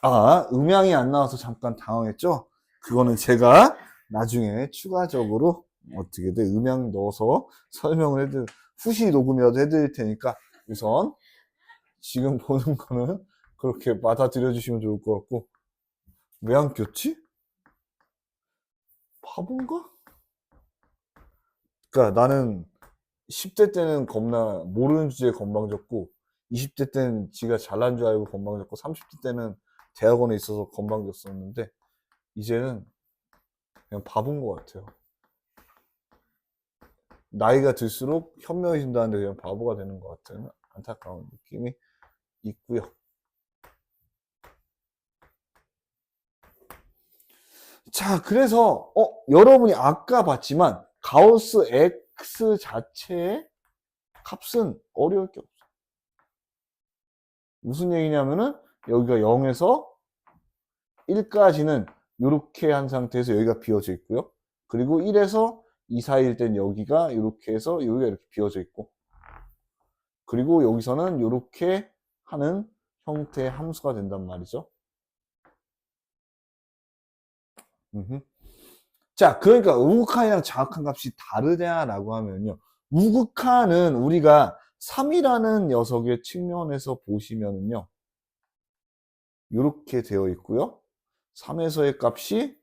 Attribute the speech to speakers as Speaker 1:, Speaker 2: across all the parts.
Speaker 1: 아, 음향이 안 나와서 잠깐 당황했죠? 그거는 제가 나중에 추가적으로 어떻게든 음향 넣어서 설명을 후시 녹음이라도 해드릴 테니까 우선 지금 보는 거는 그렇게 받아들여 주시면 좋을 것 같고. 왜 안 꼈지? 바본가? 그러니까 나는 10대 때는 겁나 모르는 주제에 건방졌고 20대 때는 지가 잘난 줄 알고 건방졌고 30대 때는 대학원에 있어서 건방졌었는데 이제는 그냥 바본 것 같아요. 나이가 들수록 현명해진다는데 그냥 바보가 되는 것 같은 안타까운 느낌이 있고요. 자, 그래서 여러분이 아까 봤지만 가우스 X 자체의 값은 어려울 게 없어. 무슨 얘기냐면은 여기가 0에서 1까지는 이렇게 한 상태에서 여기가 비어져 있고요. 그리고 1에서 2 사이일 땐 여기가 이렇게 해서 여기가 이렇게 비어져 있고, 그리고 여기서는 이렇게 하는 형태의 함수가 된단 말이죠. 자, 그러니까 우극한이랑 자극한 값이 다르냐라고 하면요. 우극한은 우리가 3이라는 녀석의 측면에서 보시면은요. 이렇게 되어 있고요. 3에서의 값이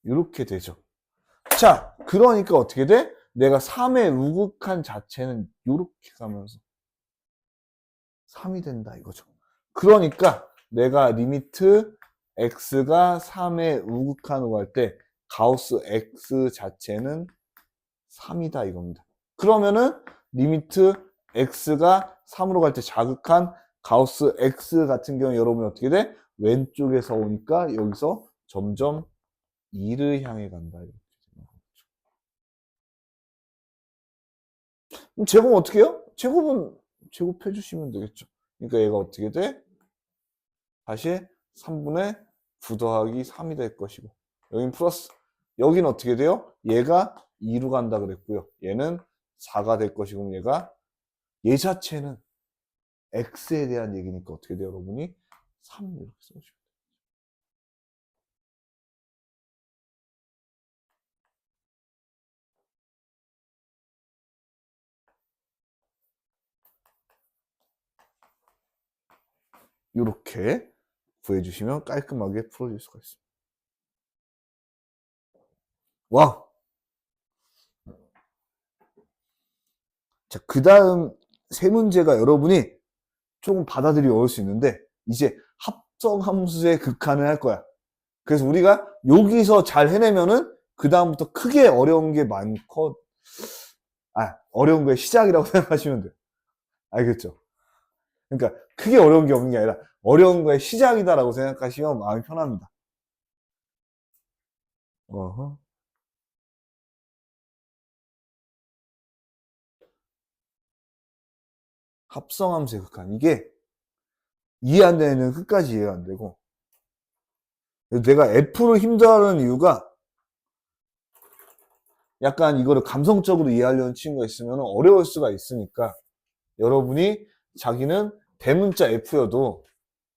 Speaker 1: 이렇게 되죠. 자, 그러니까 어떻게 돼? 내가 3의 우극한 자체는 이렇게 가면서 3이 된다 이거죠. 그러니까 내가 리미트 x가 3의 우극한으로 갈 때 가우스 x 자체는 3이다 이겁니다. 그러면은 리미트 x가 3으로 갈 때 자극한 가우스 x 같은 경우 여러분이 어떻게 돼? 왼쪽에서 오니까 여기서 점점 2를 향해 간다. 이렇게 그럼 제곱 어떻게 해요? 제곱은 제곱해 주시면 되겠죠. 그러니까 얘가 어떻게 돼? 다시 3분의 9 더하기 3이 될 것이고, 여긴 플러스, 여긴 어떻게 돼요? 얘가 2로 간다 그랬고요. 얘는 4가 될 것이고, 얘 자체는 x에 대한 얘기니까 어떻게 돼요, 여러분이? 3 이렇게 써주시면 돼요. 이렇게 구해주시면 깔끔하게 풀어질 수가 있습니다. 와! 자, 그 다음 세 문제가 여러분이 조금 받아들이기 어려울 수 있는데, 이제 합성함수의 극한을 할 거야. 그래서 우리가 여기서 잘 해내면은 그 다음부터 크게 어려운 게 많고, 어려운 거의 시작이라고 생각하시면 돼요. 알겠죠? 그러니까 크게 어려운 게 없는 게 아니라 어려운 거의 시작이다라고 생각하시면 마음이 편합니다. 어허. 합성함수의 극한. 이게 이해 안 되는 애는 끝까지 이해가 안 되고, 내가 F를 힘들어하는 이유가 약간 이거를 감성적으로 이해하려는 친구가 있으면 어려울 수가 있으니까, 여러분이 자기는 대문자 F여도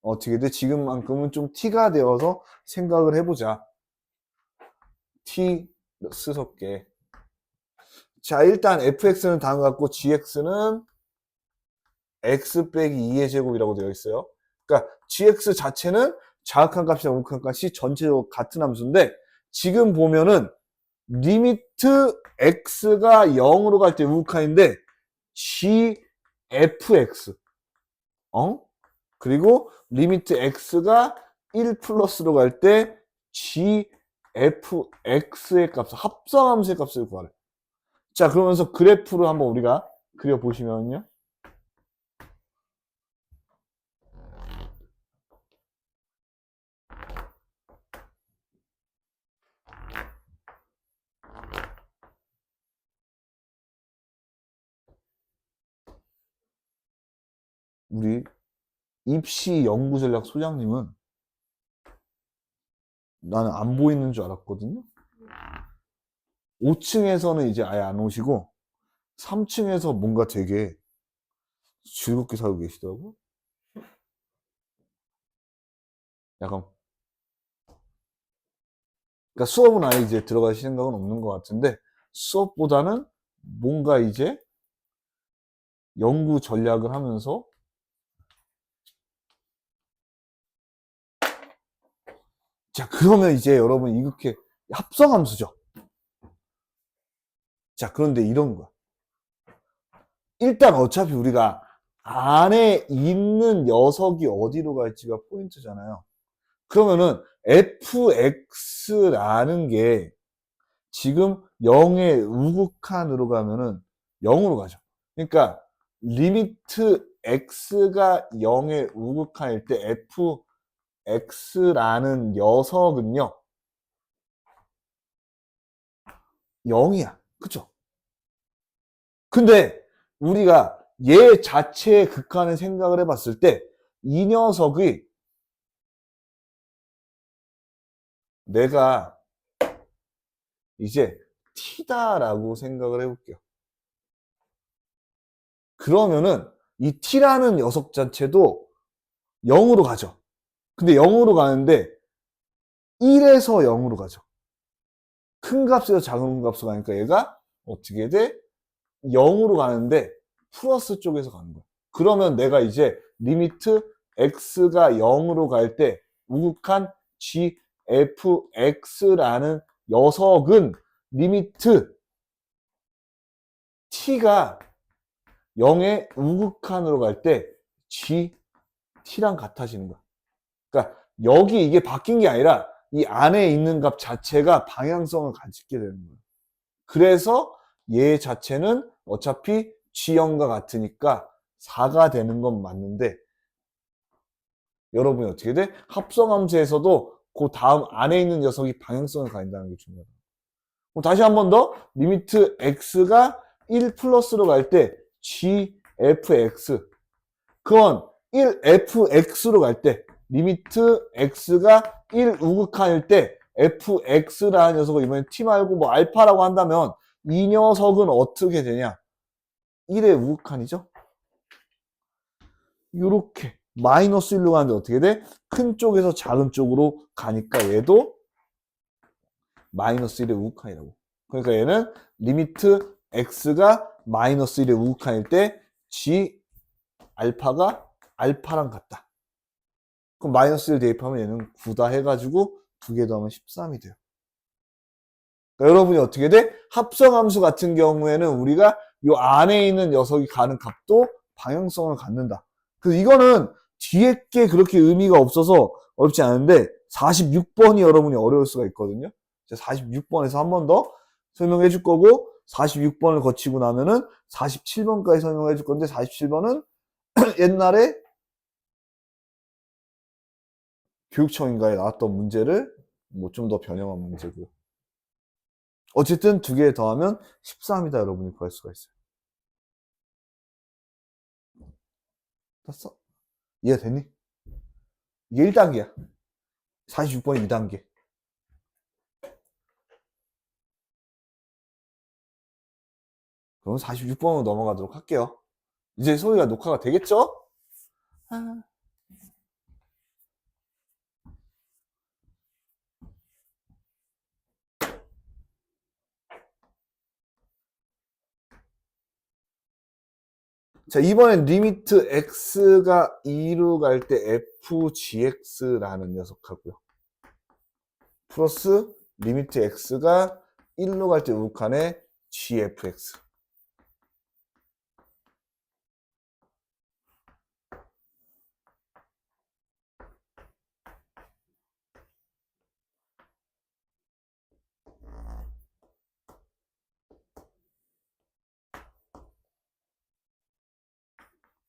Speaker 1: 어떻게 돼? 지금만큼은 좀 T가 되어서 생각을 해보자. T스럽게. 자, 일단 fx는 다음 같고 gx는 x 빼기 2의 제곱이라고 되어 있어요. 그러니까 gx 자체는 자극한 값이나 우극한 값이 전체적으로 같은 함수인데, 지금 보면은 리미트 x가 0으로 갈 때 우극한인데 gfx 그리고 리미트 x가 1 플러스로 갈 때 gfx의 값을, 합성함수의 값을 구하래. 자, 그러면서 그래프를 한번 우리가 그려보시면요. 우리 입시 연구전략 소장님은 나는 안 보이는 줄 알았거든요. 5층에서는 이제 아예 안 오시고 3층에서 뭔가 되게 즐겁게 살고 계시더라고요. 약간, 그러니까 수업은 아예 이제 들어갈 생각은 없는 것 같은데, 수업보다는 뭔가 이제 연구 전략을 하면서, 자, 그러면 이제 여러분 이렇게 합성함수죠. 자, 그런데 이런 거야. 일단 어차피 우리가 안에 있는 녀석이 어디로 갈지가 포인트잖아요. 그러면은 fx라는 게 지금 0의 우극한으로 가면은 0으로 가죠. 그러니까 리미트 x가 0의 우극한일 때 fx라는 녀석은요 0이야. 그쵸? 근데 우리가 얘 자체의 극한을 생각을 해봤을 때 이 녀석이 내가 이제 t다라고 생각을 해볼게요. 그러면은 이 t라는 녀석 자체도 0으로 가죠. 근데 0으로 가는데 1에서 0으로 가죠. 큰 값에서 작은 값으로 가니까 얘가 어떻게 돼? 0으로 가는데 플러스 쪽에서 가는 거야. 그러면 내가 이제 리미트 x가 0으로 갈 때 우극한 gfx라는 녀석은 리미트 t가 0의 우극한으로 갈 때 t랑 같아지는 거야. 그러니까 여기 이게 바뀐 게 아니라 이 안에 있는 값 자체가 방향성을 가지게 되는 거예요. 그래서 얘 자체는 어차피 G형과 같으니까 4가 되는 건 맞는데 여러분이 어떻게 돼? 합성함수에서도 그 다음 안에 있는 녀석이 방향성을 가진다는 게 중요하다. 그럼 다시 한 번 더 리미트 x가 1 플러스로 갈 때 gfx 그건 1fx로 갈 때 리미트 x가 1 우극한일 때 fx라는 녀석을 이번에 t 말고 뭐 알파라고 한다면 이 녀석은 어떻게 되냐? 1의 우극한이죠? 요렇게 마이너스 1로 가는데 어떻게 돼? 큰 쪽에서 작은 쪽으로 가니까 얘도 마이너스 1의 우극한이라고. 그러니까 얘는 리미트 x가 마이너스 1의 우극한일 때 g 알파가 알파랑 같다. 그럼 마이너스 1 대입하면 얘는 9다 해가지고 2개 더하면 13이 돼요. 그러니까 여러분이 어떻게 돼? 합성함수 같은 경우에는 우리가 이 안에 있는 녀석이 가는 값도 방향성을 갖는다. 그래서 이거는 뒤에 게 그렇게 의미가 없어서 어렵지 않은데 46번이 여러분이 어려울 수가 있거든요. 46번에서 한 번 더 설명해 줄 거고 46번을 거치고 나면은 47번까지 설명해 줄 건데 47번은 옛날에 교육청인가에 나왔던 문제를 뭐 좀 더 변형한 문제고요. 어쨌든 2개 더하면 13이다 여러분이 구할 수가 있어요. 됐어? 이해 됐니? 이게 1단계야. 46번이 2단계. 그럼 46번으로 넘어가도록 할게요. 이제 소리가 녹화가 되겠죠? 아. 자, 이번엔 리미트 x가 2로 갈 때 fgx라는 녀석하고요. 플러스 리미트 x가 1로 갈 때 우극한의 gfx.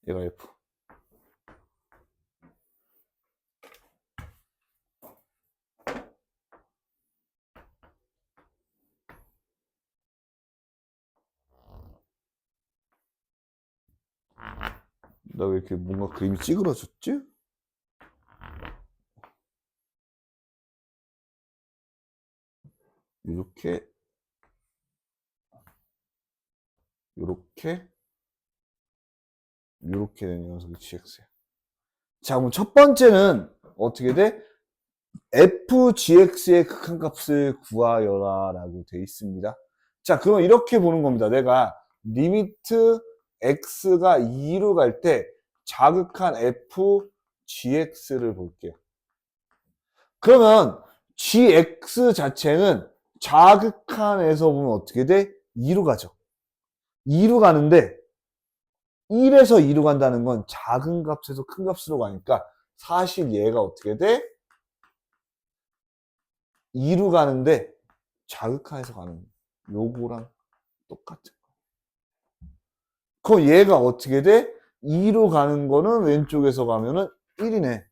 Speaker 1: 얘가 f. 나 왜 이렇게 뭔가 그림이 찌그러졌지? 이렇게, 이렇게, 이렇게 되는 녀석이 gx야. 자, 그럼 첫 번째는 어떻게 돼? fgx의 극한값을 구하여라 라고 되어 있습니다. 자, 그럼 이렇게 보는 겁니다. 내가 리미트 x가 2로 갈 때 자극한 fgx를 볼게요. 그러면 gx 자체는 자극한에서 보면 어떻게 돼? 2로 가죠. 2로 가는데 1에서 2로 간다는 건 작은 값에서 큰 값으로 가니까 사실 얘가 어떻게 돼? 2로 가는데 자극한에서 가는 요거랑 똑같은 거. 그럼 얘가 어떻게 돼? 2로 가는 거는 왼쪽에서 가면은 1이네.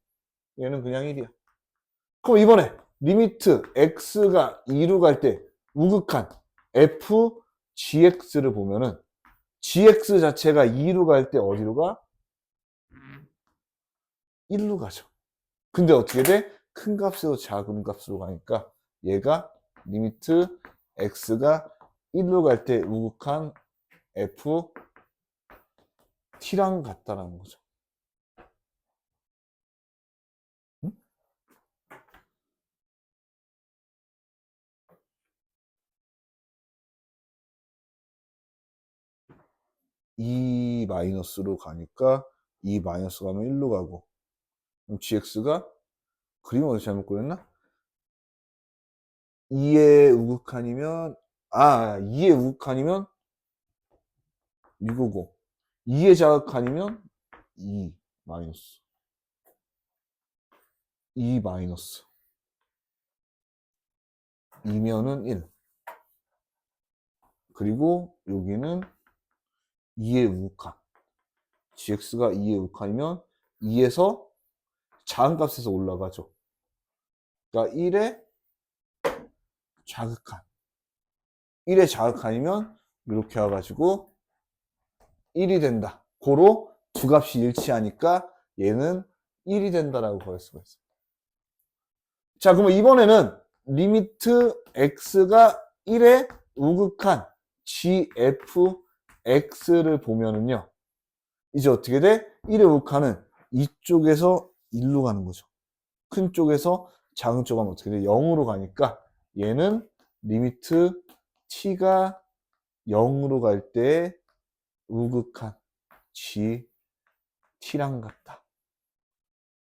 Speaker 1: 얘는 그냥 1이야. 그럼 이번에 리미트 x가 2로 갈 때 우극한 fgx를 보면은 gx 자체가 2로 갈 때 어디로 가? 1로 가죠. 근데 어떻게 돼? 큰 값에서 작은 값으로 가니까 얘가 리미트 x가 1로 갈 때 우극한 ft랑 같다라는 거죠. 응? 이 마이너스로 가니까 이 마이너스 가면 1로 가고 그럼 gx가 그림 어디 잘못 그렸나? 2의 우극한이면 2의 우극한이면 이거고 2의 자극한이면 2 마이너스 2 마이너스 2면은 1 그리고 여기는 2의 우극한 gx가 2의 우극한이면 2에서 작은 값에서 올라가죠. 그러니까 1의 자극한 1의 자극한이면 이렇게 와가지고 1이 된다. 고로 두 값이 일치하니까 얘는 1이 된다라고 구할 수가 있어요. 자, 그러면 이번에는 리미트 x가 1의 우극한 gfx를 보면은요. 이제 어떻게 돼? 1의 우극한은 이쪽에서 1로 가는 거죠. 큰 쪽에서 작은 쪽 가면 어떻게 돼? 0으로 가니까 얘는 리미트 t가 0으로 갈 때 우극한 g t랑 같다.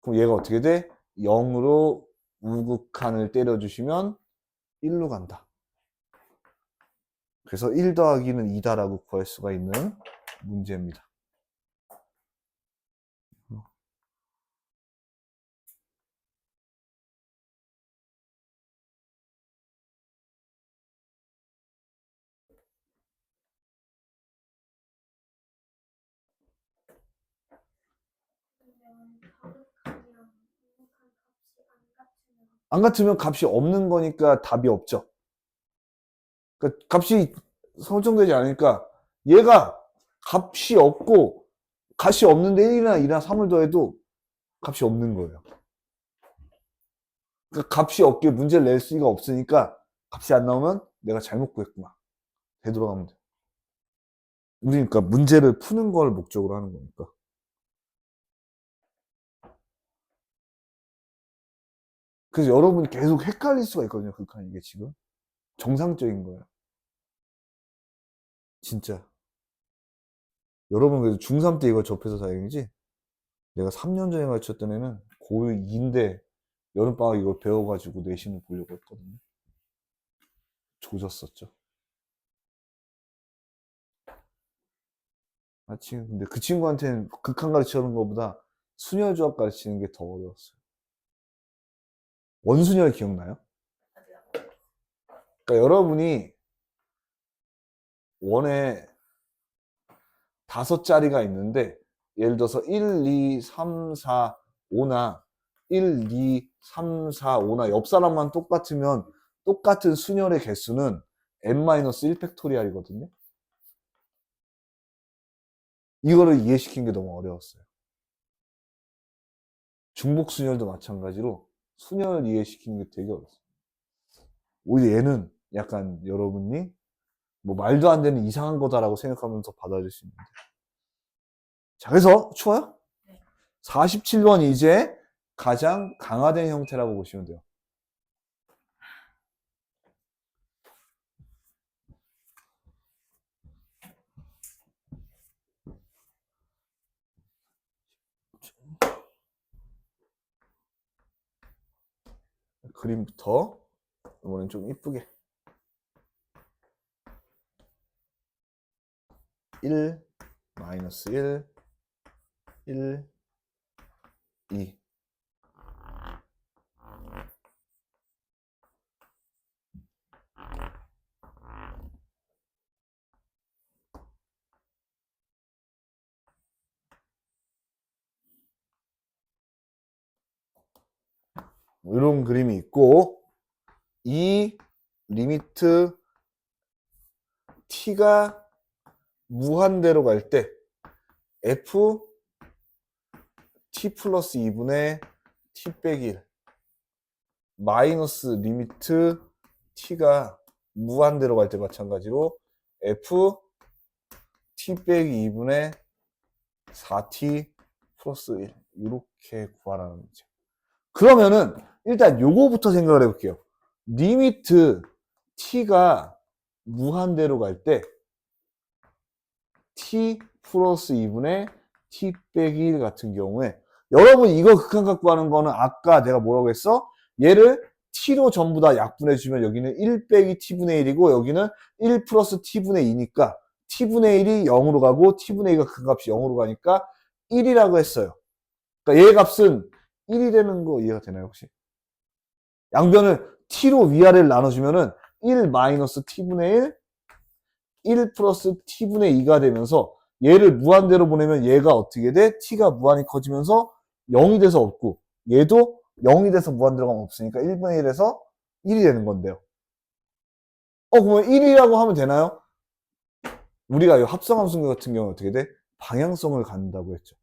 Speaker 1: 그럼 얘가 어떻게 돼? 0으로 우극한을 때려주시면 1로 간다. 그래서 1 더하기는 2다라고 구할 수가 있는 문제입니다. 안 같으면 값이 없는 거니까 답이 없죠. 그러니까 값이 설정되지 않으니까 얘가 값이 없고 값이 없는데 1이나 2나 3을 더해도 값이 없는 거예요. 그러니까 값이 없게 문제를 낼 수가 없으니까 값이 안 나오면 내가 잘못 구했구나. 되돌아가면 돼. 우리니까 문제를 푸는 걸 목적으로 하는 거니까. 그래서 여러분이 계속 헷갈릴 수가 있거든요. 극한 이게 지금 정상적인 거예요. 진짜. 여러분 그래도 중3 때 이거 접해서 다행이지. 내가 3년 전에 가르쳤던 애는 고2인데 여름방학 이걸 배워가지고 내신을 보려고 했거든요. 조졌었죠. 마침 근데 그 친구한테는 극한 가르치는 것보다 순혈조합 가르치는 게 더 어려웠어요. 원순혈 기억나요? 그러니까 여러분이 원에 5자리가 있는데 예를 들어서 1, 2, 3, 4, 5나 1, 2, 3, 4, 5나 옆 사람만 똑같으면 똑같은 순혈의 개수는 n-1 팩토리얼이거든요. 이거를 이해시킨 게 너무 어려웠어요. 중복 순혈도 마찬가지로 순혈을 이해시키는 게 되게 어려웠어요. 오히려 얘는 약간 여러분이 뭐 말도 안 되는 이상한 거다라고 생각하면서 받아들일 수 있는데. 자, 그래서 추워요? 47번이 이제 가장 강화된 형태라고 보시면 돼요. 그림부터 이번엔 좀 이쁘게 1, 마이너스 1, 1, 2. 이런 그림이 있고, 이 리미트 t가 무한대로 갈 때 f t 플러스 2분의 t 빼기 1 마이너스 리미트 t가 무한대로 갈 때 마찬가지로 f t 빼기 2분의 4t 플러스 1 이렇게 구하라는 거죠. 그러면은 일단 요거부터 생각을 해볼게요. 리미트 t가 무한대로 갈 때 t 플러스 2분의 t 빼기 1 같은 경우에 여러분 이거 극한각 구하는 거는 아까 내가 뭐라고 했어? 얘를 t로 전부 다 약분해 주면 여기는 1 빼기 t분의 1이고 여기는 1 플러스 t분의 2니까 t분의 1이 0으로 가고 t분의 2가 극한값이 0으로 가니까 1이라고 했어요. 그러니까 얘 값은 1이 되는 거 이해가 되나요 혹시? 양변을 t로 위아래를 나눠주면은 1 마이너스 t분의 1, 1 플러스 t분의 2가 되면서 얘를 무한대로 보내면 얘가 어떻게 돼? t가 무한히 커지면서 0이 돼서 없고 얘도 0이 돼서 무한대로 가면 없으니까 1분의 1에서 1이 되는 건데요. 그러면 1이라고 하면 되나요? 우리가 이 합성함수 같은 경우 어떻게 돼? 방향성을 갖는다고 했죠.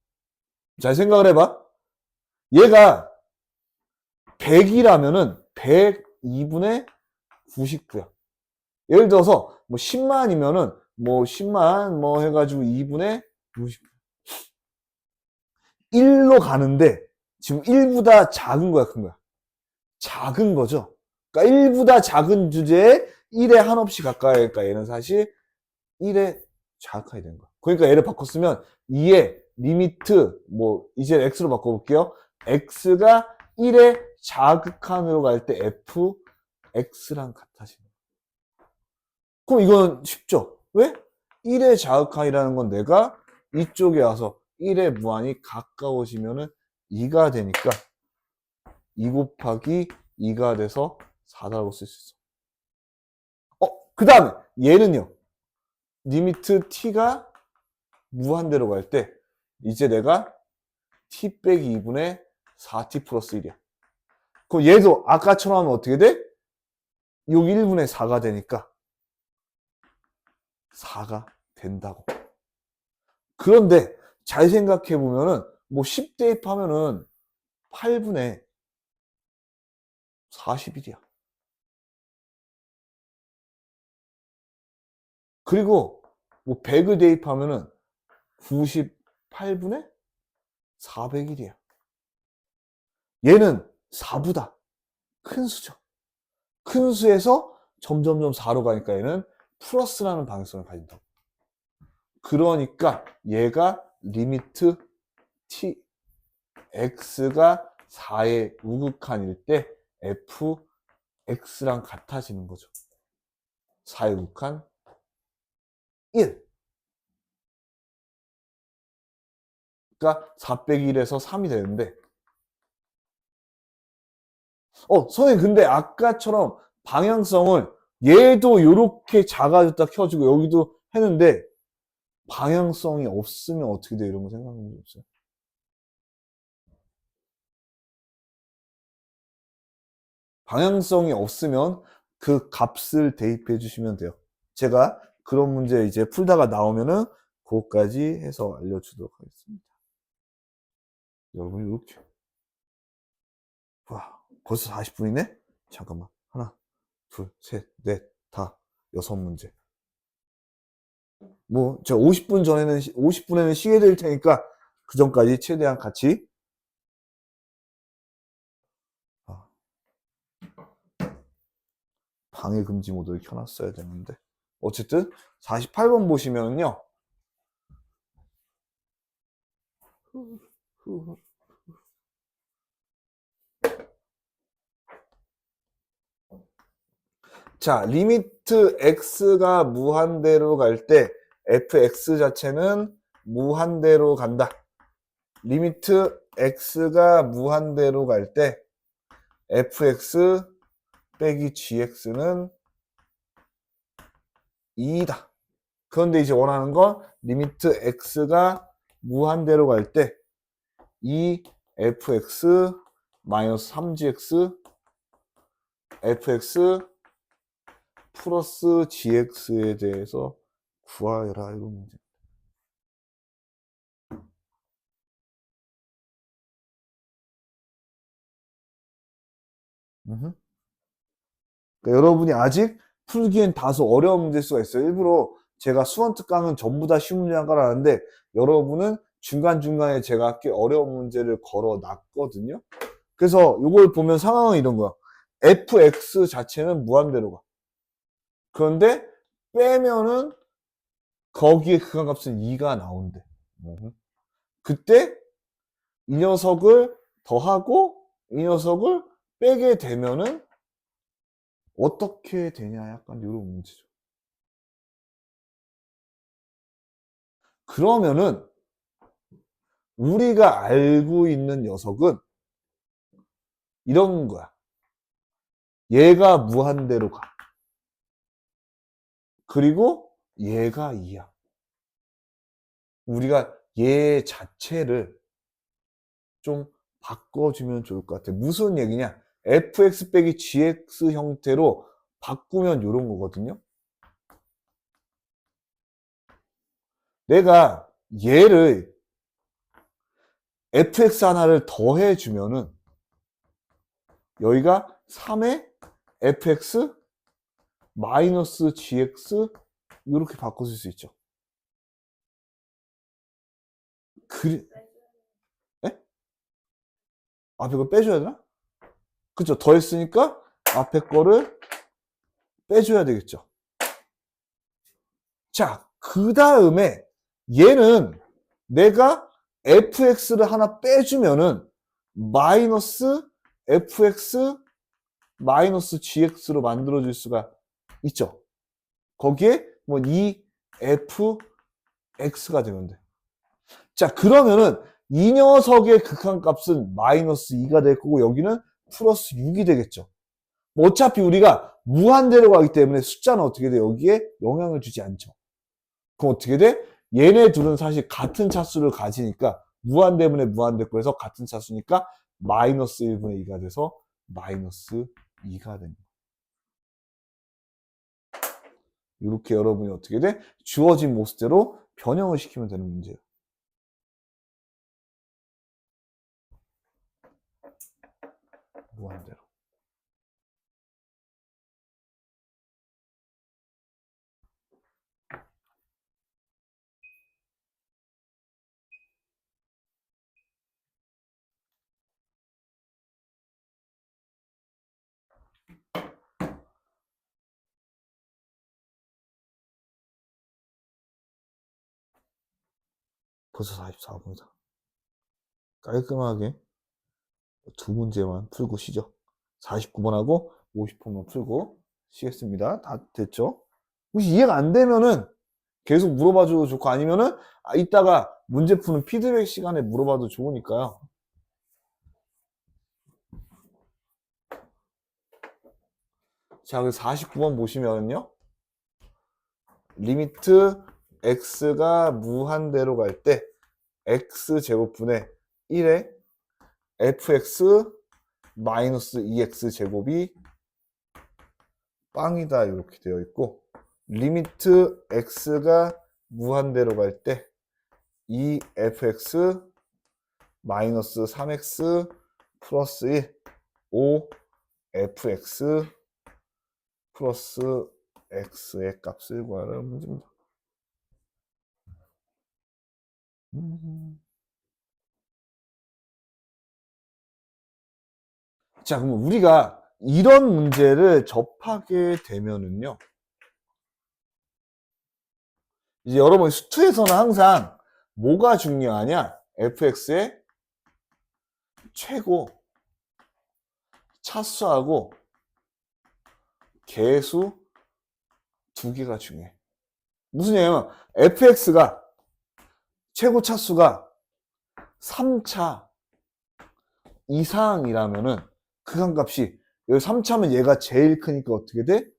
Speaker 1: 잘 생각을 해봐. 얘가 100이라면은 102분의 99야. 예를 들어서 뭐 10만이면은 뭐 10만 뭐 해가지고 2분의 90. 1로 가는데 지금 1보다 작은 거야, 큰 거야? 작은 거죠. 그러니까 1보다 작은 주제에 1에 한없이 가까이 하니까 얘는 사실 1에 자극하게 된 거야. 그러니까 얘를 바꿨으면 2의 리미트 뭐 이제 x로 바꿔볼게요. x가 1에 자극한으로 갈 때 f x랑 같아지는 거야. 그럼 이건 쉽죠? 왜? 1의 자극한이라는 건 내가 이쪽에 와서 1의 무한이 가까워지면은 2가 되니까 2 곱하기 2가 돼서 4라고 쓸 수 있어. 그 다음에 얘는요. 리미트 t가 무한대로 갈 때 이제 내가 t 빼기 2분의 4t 플러스 1이야. 그럼 얘도 아까처럼 하면 어떻게 돼? 여기 1분의 4가 되니까 4가 된다고. 그런데 잘 생각해 보면은 뭐 10 대입하면은 8분의 41이야. 그리고 뭐 100을 대입하면은 98분의 401이야. 얘는 4보다 큰 수죠. 큰 수에서 점점점 4로 가니까 얘는 플러스라는 방향성을 가진다고. 그러니까 얘가 리미트 t x가 4의 우극한일 때 f x랑 같아지는 거죠. 4의 우극한 1. 그러니까 4 빼기 1에서 3이 되는데 선생님 근데 아까처럼 방향성을 얘도 이렇게 작아졌다 켜주고 여기도 했는데 방향성이 없으면 어떻게 돼? 이런 거 생각한 적 없어요? 방향성이 없으면 그 값을 대입해 주시면 돼요. 제가 그런 문제 이제 풀다가 나오면은 그거까지 해서 알려주도록 하겠습니다. 여러분 이렇게 와 벌써 40분이네? 잠깐만 하나 둘 셋 넷 다 6문제 뭐 저 50분 전에는 50분에는 쉬게 될 테니까 그 전까지 최대한 같이 방해 금지 모드를 켜놨어야 되는데 어쨌든 48번 보시면요 자, 리미트 x가 무한대로 갈 때 fx 자체는 무한대로 간다. 리미트 x가 무한대로 갈 때 fx 빼기 gx는 2다. 그런데 이제 원하는 건 리미트 x가 무한대로 갈 때 이 fx 마이너스 3gx fx 플러스 gx에 대해서 구하여라 이런 문제. 그러니까 여러분이 아직 풀기엔 다소 어려운 문제일 수가 있어요. 일부러 제가 수원 특강은 전부 다 쉬운 문제만 깔아놨는데 여러분은 중간중간에 제가 꽤 어려운 문제를 걸어 놨거든요. 그래서 이걸 보면 상황은 이런 거야. fx 자체는 무한대로 가. 그런데 빼면은 거기에 극한값은 2가 나온대. 그때 이 녀석을 더하고 이 녀석을 빼게 되면은 어떻게 되냐 약간 이런 문제죠. 그러면은 우리가 알고 있는 녀석은 이런 거야. 얘가 무한대로 가. 그리고 얘가 2야. 우리가 얘 자체를 좀 바꿔주면 좋을 것 같아. 무슨 얘기냐? fx 빼기 gx 형태로 바꾸면 이런 거거든요. 내가 얘를 fx 하나를 더해주면은 여기가 3의 fx 마이너스 gx 이렇게 바꿔줄 수 있죠. 에? 앞에 거 빼줘야 되나? 그쵸. 더했으니까 앞에 거를 빼줘야 되겠죠. 자, 그 다음에 얘는 내가 fx를 하나 빼주면은 마이너스 fx 마이너스 gx로 만들어줄 수가 있죠. 거기에 뭐 2fx가 되면 돼. 자, 그러면은 이 녀석의 극한값은 마이너스 2가 될 거고 여기는 플러스 6이 되겠죠. 뭐 어차피 우리가 무한대로 가기 때문에 숫자는 어떻게 돼? 여기에 영향을 주지 않죠. 그럼 어떻게 돼? 얘네 둘은 사실 같은 차수를 가지니까 무한대분의 무한대고 해서 같은 차수니까 마이너스 1분의 2가 돼서 마이너스 2가 됩니다. 이렇게 여러분이 어떻게 돼? 주어진 모습대로 변형을 시키면 되는 문제예요. 무한대로. 벌써 44분이다. 깔끔하게 두 문제만 풀고 쉬죠. 49번하고 50번만 풀고 쉬겠습니다. 다 됐죠? 혹시 이해가 안 되면은 계속 물어봐줘도 좋고 아니면은 이따가 문제 푸는 피드백 시간에 물어봐도 좋으니까요. 자, 그래서 49번 보시면요. 리미트 x가 무한대로 갈 때 x제곱분의 1에 fx 마이너스 2x 제곱이 빵이다 이렇게 되어 있고 리미트 x가 무한대로 갈 때 2fx 마이너스 3x 플러스 1 5fx 플러스 x의 값을 구하라는 문제입니다. 자, 그럼 우리가 이런 문제를 접하게 되면은요. 이제 여러분 수투에서는 항상 뭐가 중요하냐? fx의 최고 차수하고 개수 두 개가 중요해. 무슨 얘기냐면 fx가 최고 차수가 3차 이상이라면은 극한값이 여기 3차면 얘가 제일 크니까 어떻게 돼?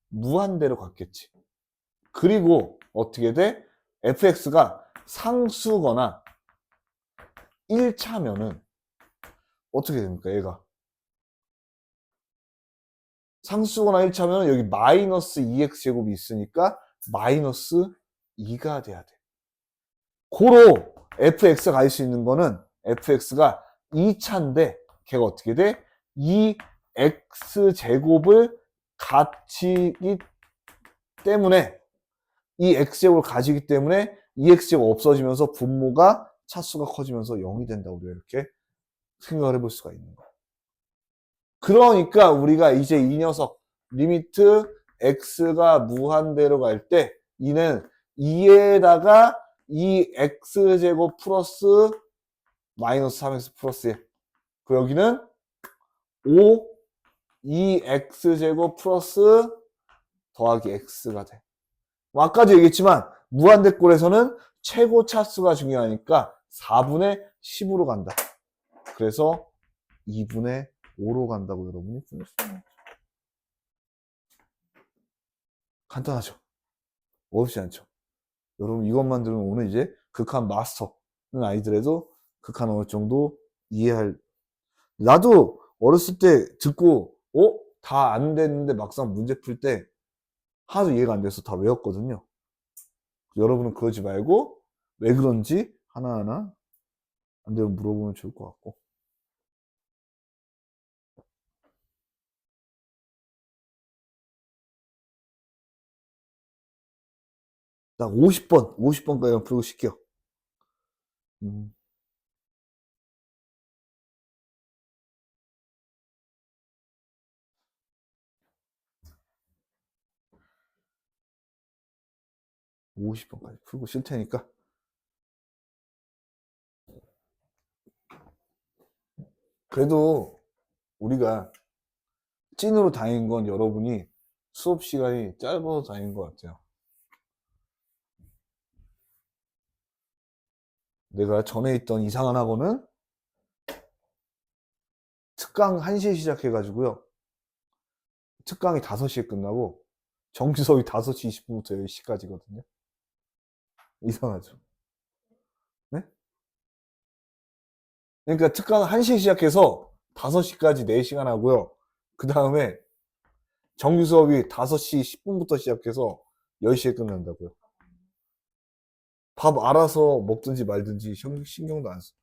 Speaker 1: 무한대로 갔겠지. 그리고 어떻게 돼? fx가 상수거나 1차면은 어떻게 됩니까? 얘가 상수거나 1차면 여기 마이너스 2x제곱이 있으니까 마이너스 2가 돼야 돼. 고로 fx가 갈 수 있는 거는 fx가 2차인데 걔가 어떻게 돼? 2x제곱을 가지기 때문에 이 x제곱을 가지기 때문에 2x제곱 없어지면서 분모가 차수가 커지면서 0이 된다고 우리가 이렇게 생각을 해볼 수가 있는 거야. 그러니까 우리가 이제 이 녀석 리미트 x가 무한대로 갈 때 이는 2에다가 이 x제곱 플러스 마이너스 3x 플러스 1. 그 여기는 5 2x제곱 플러스 더하기 x가 돼. 아까도 얘기했지만 무한대꼴에서는 최고 차수가 중요하니까 4분의 10으로 간다. 그래서 2분의 5로 간다고 여러분이 보냈어요. 간단하죠? 어렵지 않죠? 여러분 이것만 들으면 오늘 이제 극한 마스터는 아이들에도 극한 어느 정도 이해할. 나도 어렸을 때 듣고 다 안 됐는데 막상 문제 풀 때 하나도 이해가 안 돼서 다 외웠거든요. 여러분은 그러지 말고 왜 그런지 하나하나 안 되면 물어보면 좋을 것 같고. 딱 50번까지 풀고 쉴게요. 50번까지 풀고 쉴 테니까. 그래도 우리가 찐으로 다닌 건 여러분이 수업 시간이 짧아서 다닌 것 같아요. 내가 전에 있던 이상한 학원은 특강 1시에 시작해가지고요. 특강이 5시에 끝나고 정규 수업이 5시 20분부터 10시까지거든요. 이상하죠? 네? 그러니까 특강 1시에 시작해서 5시까지 4시간 하고요. 그 다음에 정규 수업이 5시 10분부터 시작해서 10시에 끝난다고요. 밥 알아서 먹든지 말든지 신경도 안 써.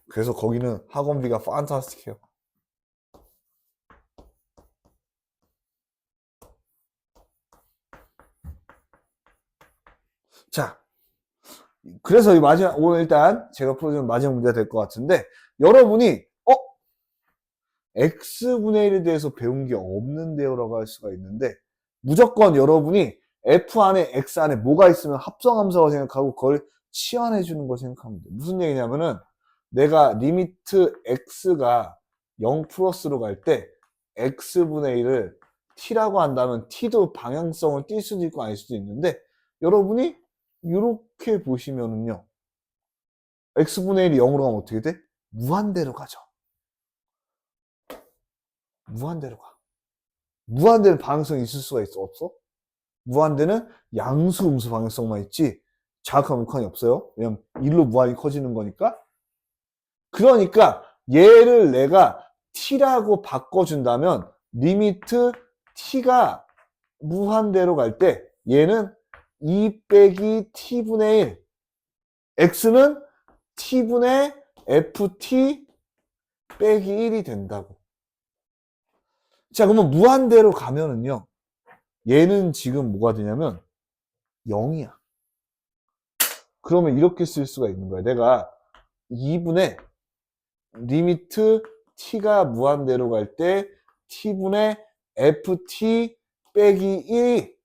Speaker 1: 그래서 거기는 학원비가 판타스틱해요. 자, 그래서 이 오늘 일단 제가 풀어주는 마지막 문제가 될 것 같은데, 여러분이 x분의 1에 대해서 배운 게 없는데요 라고 할 수가 있는데, 무조건 여러분이 f 안에 x 안에 뭐가 있으면 합성함수라고 생각하고 그걸 치환해 주는 거 생각하면 돼요. 무슨 얘기냐면은 내가 리미트 x가 0 플러스로 갈 때 x분의 1을 t라고 한다면 t도 방향성을 띌 수도 있고 아닐 수도 있는데, 여러분이 이렇게 보시면은요, x분의 1이 0으로 가면 어떻게 돼? 무한대로 가죠. 무한대로 가. 무한대는 방향성이 있을 수가 있어? 없어? 무한대는 양수, 음수 방향성만 있지 자극한 물칸이 없어요. 왜냐면 1로 무한이 커지는 거니까. 그러니까 얘를 내가 t라고 바꿔준다면 리미트 t가 무한대로 갈 때 얘는 2 빼기 t분의 1, x는 t분의 ft 빼기 1이 된다고. 자, 그러면 무한대로 가면은요, 얘는 지금 뭐가 되냐면 0이야. 그러면 이렇게 쓸 수가 있는 거야. 내가 2분의 리미트 t가 무한대로 갈 때 t분의 ft 빼기 1이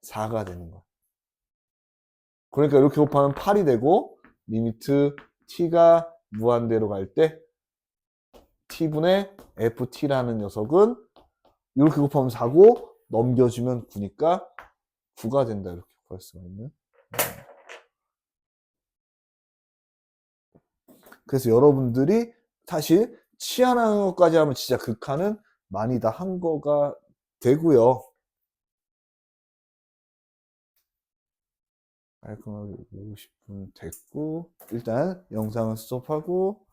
Speaker 1: 4가 되는 거야. 그러니까 이렇게 곱하면 8이 되고 리미트 t가 무한대로 갈 때 t분의 ft라는 녀석은 이렇게 곱하면 4고 넘겨주면 9니까 9가 된다. 이렇게 구할 수가 있는. 그래서 여러분들이 사실 치환하는 것까지 하면 진짜 극한은 많이 다 한 거가 되고요. 깔끔하게 50분 됐고 일단 영상을 스톱하고